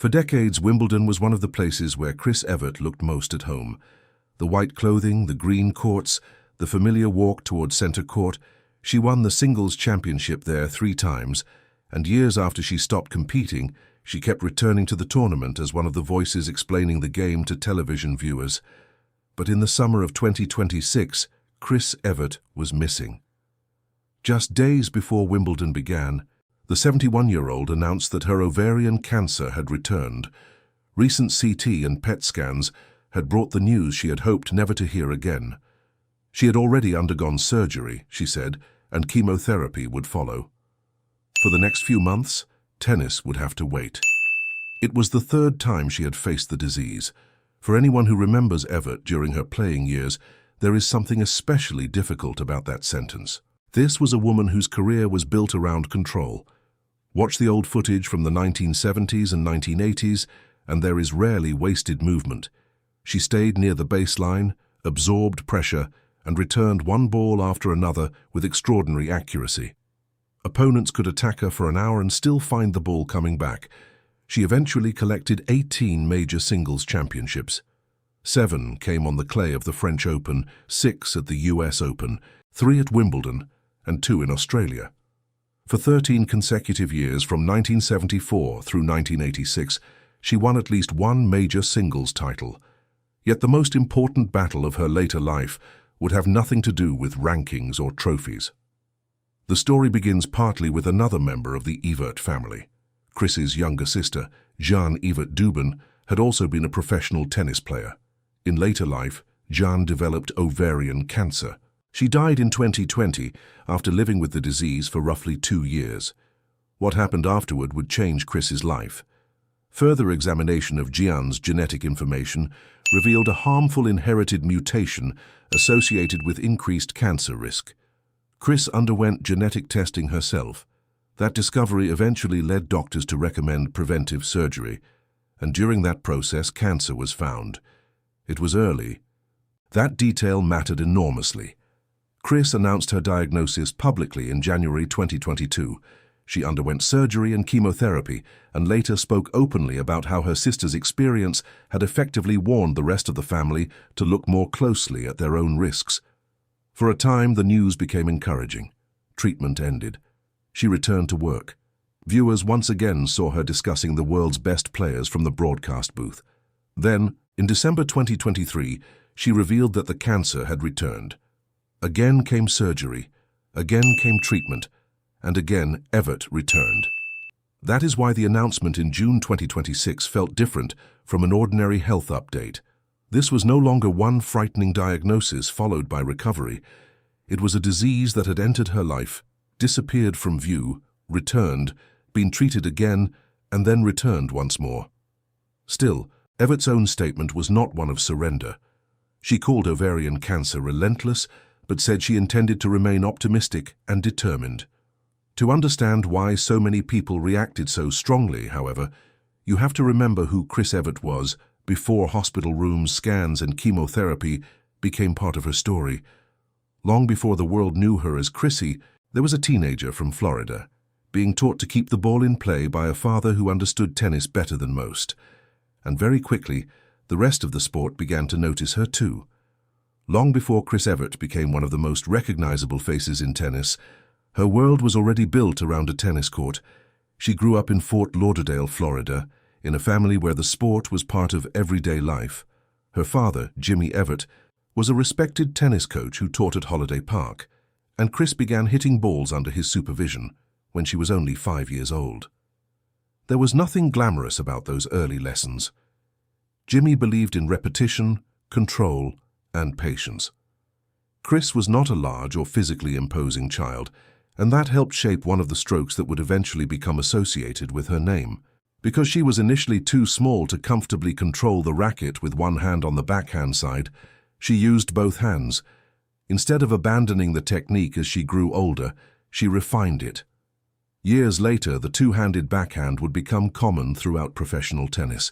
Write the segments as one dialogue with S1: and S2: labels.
S1: For decades, Wimbledon was one of the places where Chris Evert looked most at home. The white clothing, the green courts, the familiar walk towards centre court. She won the singles championship there 3 times, and years after she stopped competing, she kept returning to the tournament as one of the voices explaining the game to television viewers. But in the summer of 2026, Chris Evert was missing. Just days before Wimbledon began, the 71-year-old announced that her ovarian cancer had returned. Recent CT and PET scans had brought the news she had hoped never to hear again. She had already undergone surgery, she said, and chemotherapy would follow. For the next few months, tennis would have to wait. It was the 3rd time she had faced the disease. For anyone who remembers Evert during her playing years, there is something especially difficult about that sentence. This was a woman whose career was built around control. Watch the old footage from the 1970s and 1980s, and there is rarely wasted movement. She stayed near the baseline, absorbed pressure, and returned one ball after another with extraordinary accuracy. Opponents could attack her for an hour and still find the ball coming back. She eventually collected 18 major singles championships. 7 came on the clay of the French Open, 6 at the US Open, 3 at Wimbledon, and 2 in Australia. For 13 consecutive years, from 1974 through 1986, she won at least 1 major singles title. Yet the most important battle of her later life would have nothing to do with rankings or trophies. The story begins partly with another member of the Evert family. Chris's younger sister, Jeanne Evert-Dubin, had also been a professional tennis player. In later life, Jeanne developed ovarian cancer. She died in 2020 after living with the disease for roughly 2 years. What happened afterward would change Chris's life. Further examination of Jeanne's genetic information revealed a harmful inherited mutation associated with increased cancer risk. Chris underwent genetic testing herself. That discovery eventually led doctors to recommend preventive surgery, and during that process, cancer was found. It was early. That detail mattered enormously. Chris announced her diagnosis publicly in January 2022. She underwent surgery and chemotherapy and later spoke openly about how her sister's experience had effectively warned the rest of the family to look more closely at their own risks. For a time, the news became encouraging. Treatment ended. She returned to work. Viewers once again saw her discussing the world's best players from the broadcast booth. Then, in December 2023, she revealed that the cancer had returned. Again came surgery, again came treatment, and again Evert returned. That is why the announcement in June 2026 felt different from an ordinary health update. This was no longer one frightening diagnosis followed by recovery. It was a disease that had entered her life, disappeared from view, returned, been treated again, and then returned once more. Still, Evert's own statement was not one of surrender. She called ovarian cancer relentless, but said she intended to remain optimistic and determined. To understand why so many people reacted so strongly, however, you have to remember who Chris Evert was before hospital rooms, scans, and chemotherapy became part of her story. Long before the world knew her as Chrissy, there was a teenager from Florida, being taught to keep the ball in play by a father who understood tennis better than most. And very quickly, the rest of the sport began to notice her too. Long before Chris Evert became one of the most recognizable faces in tennis, her world was already built around a tennis court. She grew up in Fort Lauderdale, Florida, in a family where the sport was part of everyday life. Her father, Jimmy Evert, was a respected tennis coach who taught at Holiday Park, and Chris began hitting balls under his supervision when she was only 5 years old. There was nothing glamorous about those early lessons. Jimmy believed in repetition, control, and patience. Chris was not a large or physically imposing child, and that helped shape one of the strokes that would eventually become associated with her name. Because she was initially too small to comfortably control the racket with one hand on the backhand side, she used both hands. Instead of abandoning the technique as she grew older, she refined it. Years later, the two-handed backhand would become common throughout professional tennis.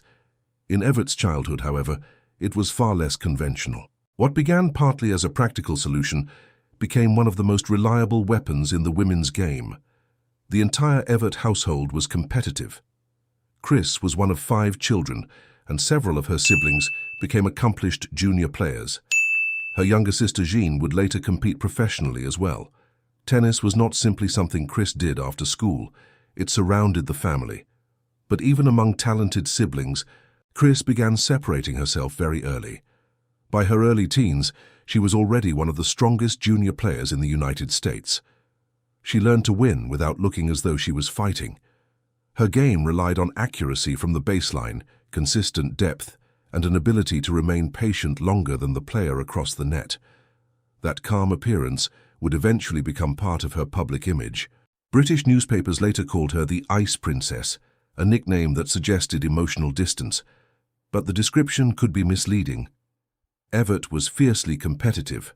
S1: In Evert's childhood, however, it was far less conventional. What began partly as a practical solution became one of the most reliable weapons in the women's game. The entire Evert household was competitive. Chris was one of 5 children, and several of her siblings became accomplished junior players. Her younger sister Jeanne would later compete professionally as well. Tennis was not simply something Chris did after school, it surrounded the family. But even among talented siblings, Chris began separating herself very early. By her early teens, she was already one of the strongest junior players in the United States. She learned to win without looking as though she was fighting. Her game relied on accuracy from the baseline, consistent depth, and an ability to remain patient longer than the player across the net. That calm appearance would eventually become part of her public image. British newspapers later called her the Ice Princess, a nickname that suggested emotional distance, but the description could be misleading. Evert was fiercely competitive.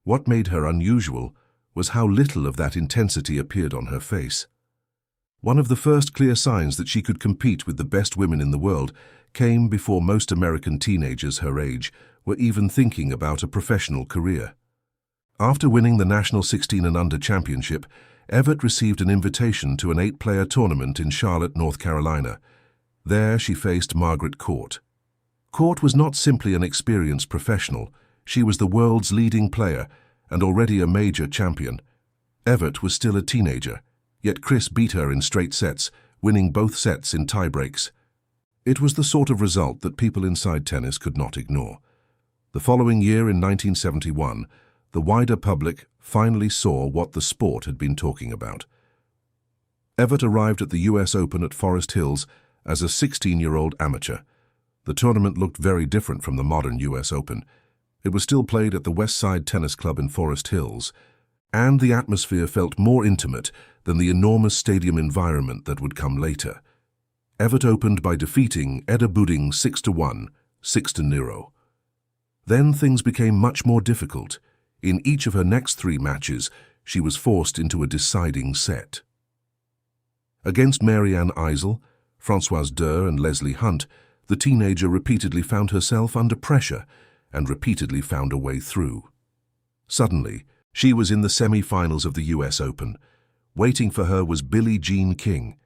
S1: What made her unusual was how little of that intensity appeared on her face. One of the first clear signs that she could compete with the best women in the world came before most American teenagers her age were even thinking about a professional career. After winning the National 16 and Under Championship, Evert received an invitation to an 8-player tournament in Charlotte, North Carolina. There she faced Margaret Court. Court was not simply an experienced professional, she was the world's leading player and already a major champion. Evert was still a teenager, yet Chris beat her in straight sets, winning both sets in tiebreaks. It was the sort of result that people inside tennis could not ignore. The following year in 1971, the wider public finally saw what the sport had been talking about. Evert arrived at the US Open at Forest Hills as a 16-year-old amateur. The tournament looked very different from the modern US Open. It was still played at the West Side Tennis Club in Forest Hills, and the atmosphere felt more intimate than the enormous stadium environment that would come later. Evert opened by defeating Edda Budding 6-1, 6-0. Then things became much more difficult. In each of her next 3 matches, she was forced into a deciding set. Against Marianne Eisel, Françoise Durr and Leslie Hunt, the teenager repeatedly found herself under pressure and repeatedly found a way through. Suddenly, she was in the semi-finals of the US Open. Waiting for her was Billie Jean King.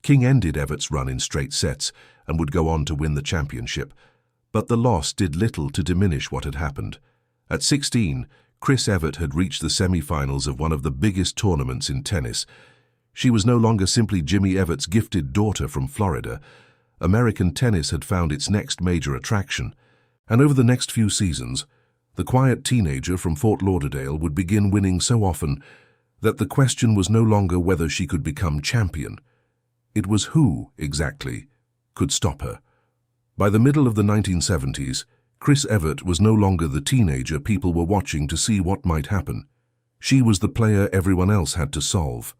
S1: King ended Evert's run in straight sets and would go on to win the championship. But the loss did little to diminish what had happened. At 16, Chris Evert had reached the semi-finals of one of the biggest tournaments in tennis. She was no longer simply Jimmy Evert's gifted daughter from Florida. American tennis had found its next major attraction, and over the next few seasons, the quiet teenager from Fort Lauderdale would begin winning so often that the question was no longer whether she could become champion. It was who, exactly, could stop her. By the middle of the 1970s, Chris Evert was no longer the teenager people were watching to see what might happen. She was the player everyone else had to solve.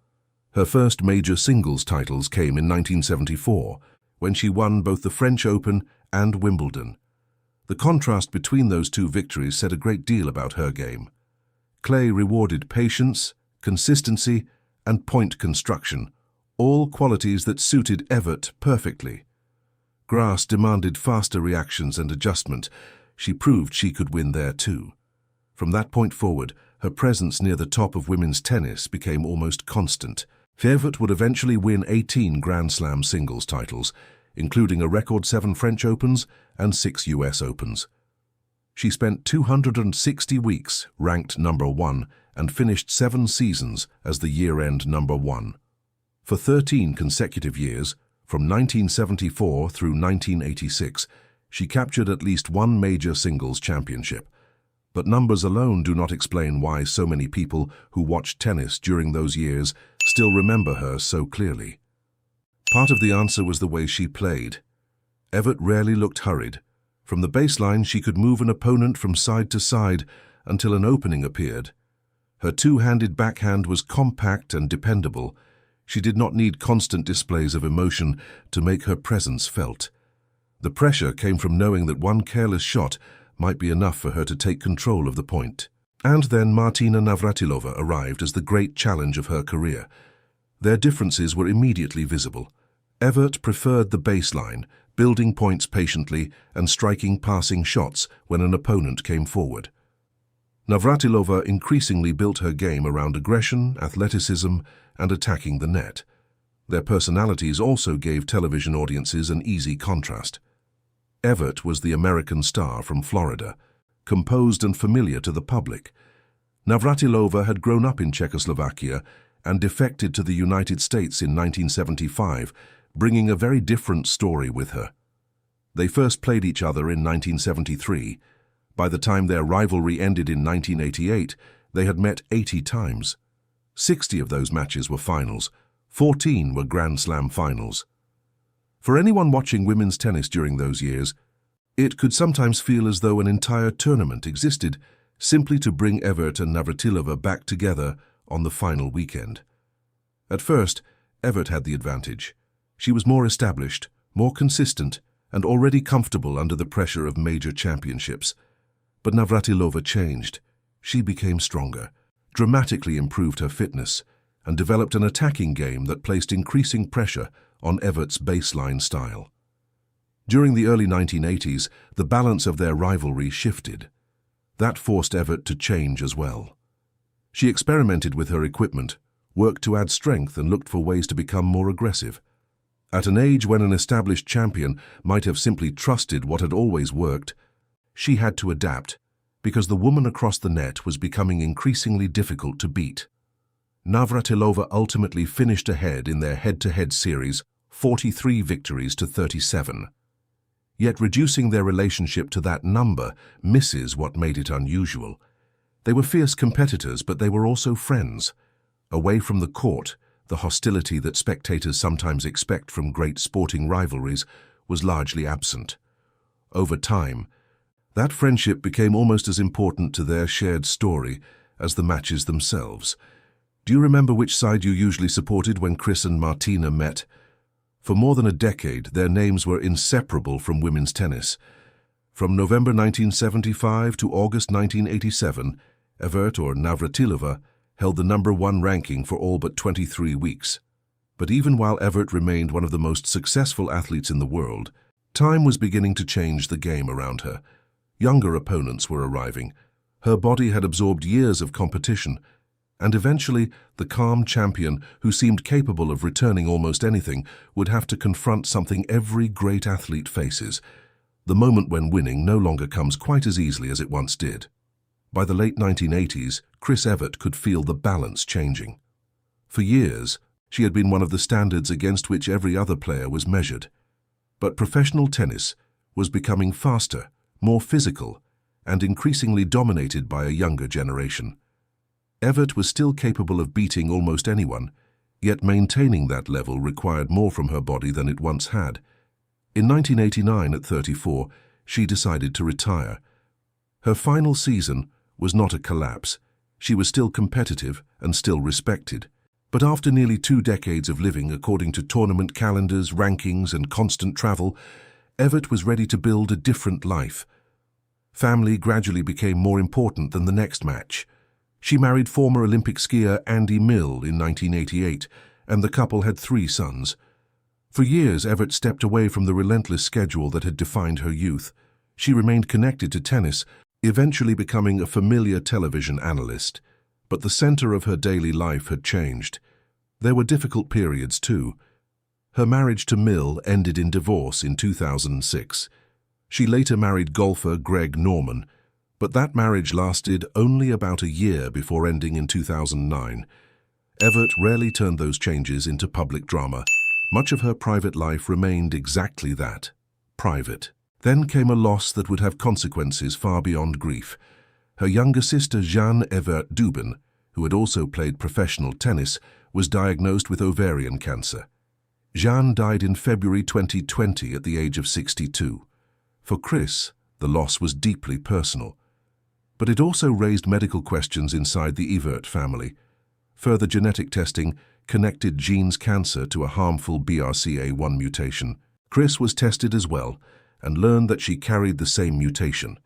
S1: Her first major singles titles came in 1974, when she won both the French Open and Wimbledon. The contrast between those 2 victories said a great deal about her game. Clay rewarded patience, consistency, and point construction, all qualities that suited Evert perfectly. Grass demanded faster reactions and adjustment. She proved she could win there too. From that point forward, her presence near the top of women's tennis became almost constant. Evert would eventually win 18 Grand Slam singles titles, including a record 7 French Opens and 6 US Opens. She spent 260 weeks ranked number 1 and finished 7 seasons as the year-end number 1. For 13 consecutive years, from 1974 through 1986, she captured at least 1 major singles championship. But numbers alone do not explain why so many people who watched tennis during those years still remember her so clearly. Part of the answer was the way she played. Evert rarely looked hurried. From the baseline, she could move an opponent from side to side until an opening appeared. Her 2-handed backhand was compact and dependable. She did not need constant displays of emotion to make her presence felt. The pressure came from knowing that one careless shot might be enough for her to take control of the point. And then Martina Navratilova arrived as the great challenge of her career. Their differences were immediately visible. Evert preferred the baseline, building points patiently and striking passing shots when an opponent came forward. Navratilova increasingly built her game around aggression, athleticism, and attacking the net. Their personalities also gave television audiences an easy contrast. Evert was the American star from Florida, composed and familiar to the public. Navratilova had grown up in Czechoslovakia and defected to the United States in 1975, bringing a very different story with her. They first played each other in 1973. By the time their rivalry ended in 1988, they had met 80 times. 60 of those matches were finals, 14 were Grand Slam finals. For anyone watching women's tennis during those years, it could sometimes feel as though an entire tournament existed simply to bring Evert and Navratilova back together on the final weekend. At first, Evert had the advantage. She was more established, more consistent, and already comfortable under the pressure of major championships. But Navratilova changed. She became stronger, dramatically improved her fitness, and developed an attacking game that placed increasing pressure on Evert's baseline style. During the early 1980s, the balance of their rivalry shifted. That forced Evert to change as well. She experimented with her equipment, worked to add strength, and looked for ways to become more aggressive. At an age when an established champion might have simply trusted what had always worked, she had to adapt, because the woman across the net was becoming increasingly difficult to beat. Navratilova ultimately finished ahead in their head-to-head series, 43 victories to 37. Yet reducing their relationship to that number misses what made it unusual. They were fierce competitors, but they were also friends. Away from the court, the hostility that spectators sometimes expect from great sporting rivalries was largely absent. Over time, that friendship became almost as important to their shared story as the matches themselves. Do you remember which side you usually supported when Chris and Martina met? For more than a decade, their names were inseparable from women's tennis. From November 1975 to August 1987, Evert, or Navratilova, held the #1 ranking for all but 23 weeks. But even while Evert remained one of the most successful athletes in the world, time was beginning to change the game around her. Younger opponents were arriving. Her body had absorbed years of competition, and eventually the calm champion, who seemed capable of returning almost anything, would have to confront something every great athlete faces: the moment when winning no longer comes quite as easily as it once did. By the late 1980s, Chris Evert could feel the balance changing. For years, she had been one of the standards against which every other player was measured. But professional tennis was becoming faster, more physical, and increasingly dominated by a younger generation. Evert was still capable of beating almost anyone, yet maintaining that level required more from her body than it once had. In 1989, at 34, she decided to retire. Her final season was not a collapse. She was still competitive and still respected. But after nearly 2 decades of living according to tournament calendars, rankings, and constant travel, Evert was ready to build a different life. Family gradually became more important than the next match. She married former Olympic skier Andy Mill in 1988, and the couple had 3 sons. For years, Evert stepped away from the relentless schedule that had defined her youth. She remained connected to tennis, eventually becoming a familiar television analyst. But the center of her daily life had changed. There were difficult periods, too. Her marriage to Mill ended in divorce in 2006. She later married golfer Greg Norman, but that marriage lasted only about a year before ending in 2009. Evert rarely turned those changes into public drama. Much of her private life remained exactly that, private. Then came a loss that would have consequences far beyond grief. Her younger sister Jeanne Evert Dubin, who had also played professional tennis, was diagnosed with ovarian cancer. Jeanne died in February 2020 at the age of 62. For Chris, the loss was deeply personal. But it also raised medical questions inside the Evert family. Further genetic testing connected Jeanne's cancer to a harmful BRCA1 mutation. Chris was tested as well and learned that she carried the same mutation.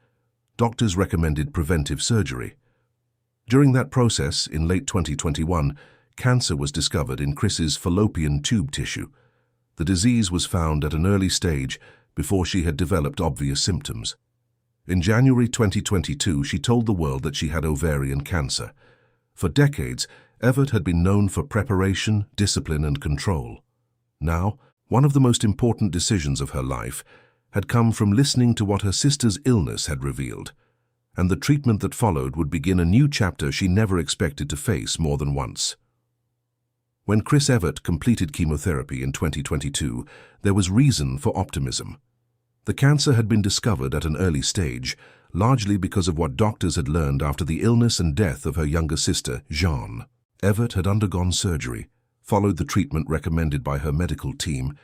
S1: Doctors recommended preventive surgery. During that process, in late 2021, cancer was discovered in Chris's fallopian tube tissue. The disease was found at an early stage before she had developed obvious symptoms. In January 2022, she told the world that she had ovarian cancer. For decades, Evert had been known for preparation, discipline, and control. Now, one of the most important decisions of her life had come from listening to what her sister's illness had revealed, and the treatment that followed would begin a new chapter she never expected to face more than once. When Chris Evert completed chemotherapy in 2022, there was reason for optimism. The cancer had been discovered at an early stage, largely because of what doctors had learned after the illness and death of her younger sister, Jeanne. Evert had undergone surgery, followed the treatment recommended by her medical team,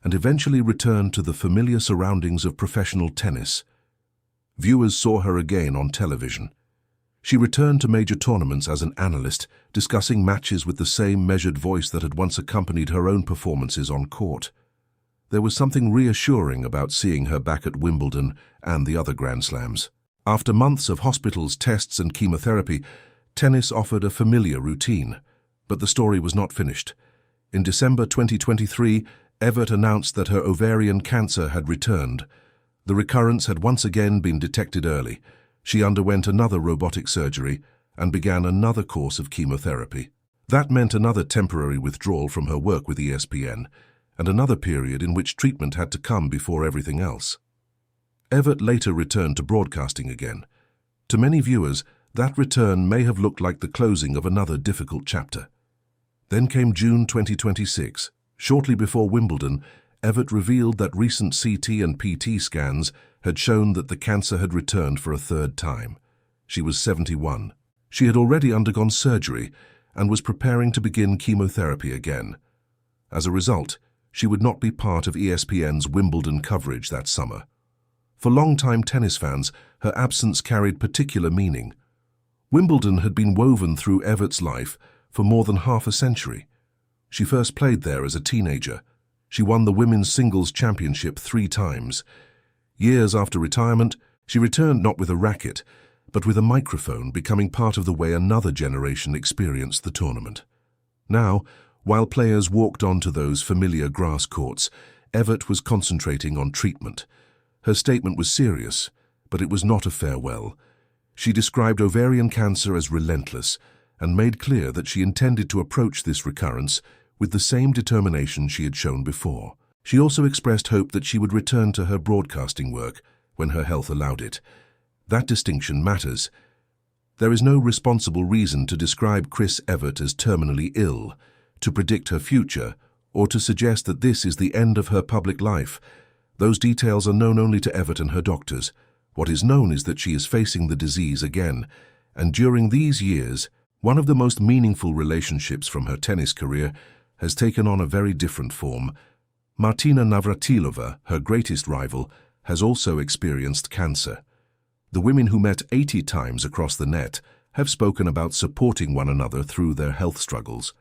S1: and eventually returned to the familiar surroundings of professional tennis. Viewers saw her again on television. She returned to major tournaments as an analyst, discussing matches with the same measured voice that had once accompanied her own performances on court. There was something reassuring about seeing her back at Wimbledon and the other Grand Slams. After months of hospitals, tests and chemotherapy, tennis offered a familiar routine. But the story was not finished. In December 2023, Evert announced that her ovarian cancer had returned. The recurrence had once again been detected early. She underwent another robotic surgery and began another course of chemotherapy. That meant another temporary withdrawal from her work with ESPN, and another period in which treatment had to come before everything else. Evert later returned to broadcasting again. To many viewers, that return may have looked like the closing of another difficult chapter. Then came June 2026. Shortly before Wimbledon, Evert revealed that recent CT and PT scans had shown that the cancer had returned for a third time. She was 71. She had already undergone surgery and was preparing to begin chemotherapy again. As a result, she would not be part of ESPN's Wimbledon coverage that summer. For longtime tennis fans, her absence carried particular meaning. Wimbledon had been woven through Evert's life for more than half a century. She first played there as a teenager. She won the women's singles championship 3 times. Years after retirement, she returned not with a racket, but with a microphone, becoming part of the way another generation experienced the tournament. Now, while players walked onto those familiar grass courts, Evert was concentrating on treatment. Her statement was serious, but it was not a farewell. She described ovarian cancer as relentless and made clear that she intended to approach this recurrence with the same determination she had shown before. She also expressed hope that she would return to her broadcasting work when her health allowed it. That distinction matters. There is no responsible reason to describe Chris Evert as terminally ill, to predict her future, or to suggest that this is the end of her public life. Those details are known only to Evert and her doctors. What is known is that she is facing the disease again, and during these years, one of the most meaningful relationships from her tennis career has taken on a very different form. Martina Navratilova, her greatest rival, has also experienced cancer. The women who met 80 times across the net have spoken about supporting one another through their health struggles.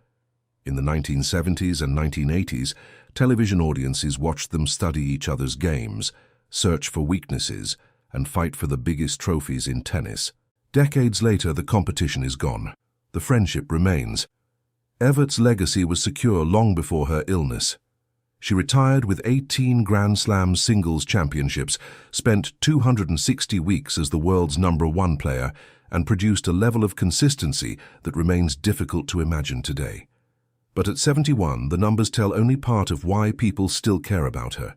S1: In the 1970s and 1980s, television audiences watched them study each other's games, search for weaknesses, and fight for the biggest trophies in tennis. Decades later, the competition is gone. The friendship remains. Evert's legacy was secure long before her illness. She retired with 18 Grand Slam singles championships, spent 260 weeks as the world's #1 player, and produced a level of consistency that remains difficult to imagine today. But at 71, the numbers tell only part of why people still care about her.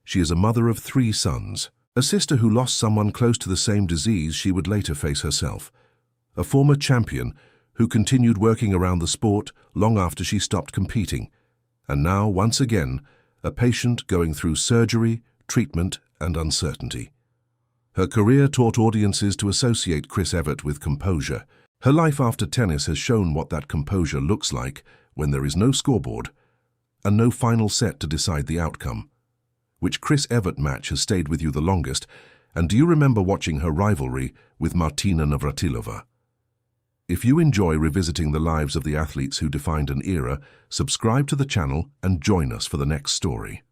S1: She is a mother of 3 sons, a sister who lost someone close to the same disease she would later face herself, a former champion who continued working around the sport long after she stopped competing, and now, once again, a patient going through surgery, treatment, and uncertainty. Her career taught audiences to associate Chris Evert with composure. Her life after tennis has shown what that composure looks like when there is no scoreboard and no final set to decide the outcome. Which Chris Evert match has stayed with you the longest, and do you remember watching her rivalry with Martina Navratilova? If you enjoy revisiting the lives of the athletes who defined an era, subscribe to the channel and join us for the next story.